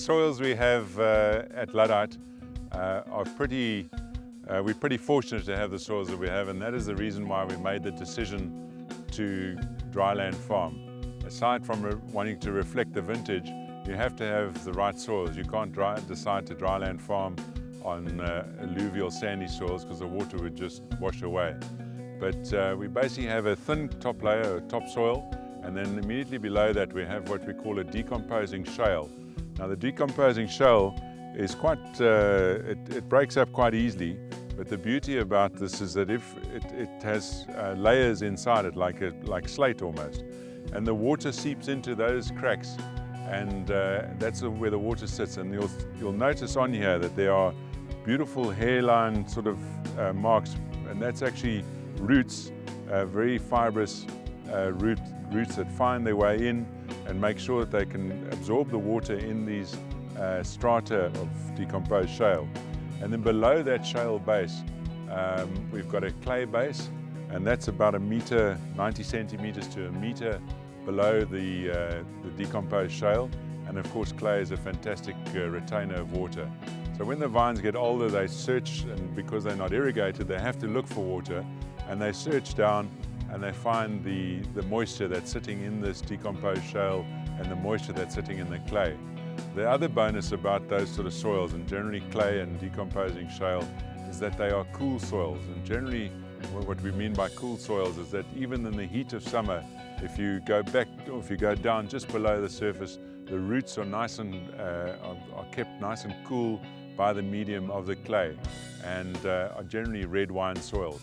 soils we have at Luddite are we're pretty fortunate to have the soils that we have, and that is the reason why we made the decision to dryland farm. Aside from wanting to reflect the vintage, you have to have the right soils. You can't decide to dryland farm on alluvial sandy soils because the water would just wash away. But we basically have a thin top layer, a topsoil, and then immediately below that we have what we call a decomposing shale. Now the decomposing shale is it breaks up quite easily, but the beauty about this is that if it has layers inside it, like slate almost, and the water seeps into those cracks, and that's where the water sits. And you'll notice on here that there are beautiful hairline sort of marks, and that's actually roots, very fibrous roots that find their way in and make sure that they can absorb the water in these strata of decomposed shale. And then below that shale base, we've got a clay base, and that's about 1 meter, 90 centimeters to 1 meter below the decomposed shale. And of course, clay is a fantastic retainer of water. So when the vines get older, they search, and because they're not irrigated, they have to look for water, and they search down and they find the moisture that's sitting in this decomposed shale and the moisture that's sitting in the clay. The other bonus about those sort of soils, and generally clay and decomposing shale, is that they are cool soils. And generally what we mean by cool soils is that even in the heat of summer, if you go back or if you go down just below the surface, the roots are nice and are kept nice and cool by the medium of the clay, and are generally red wine soils.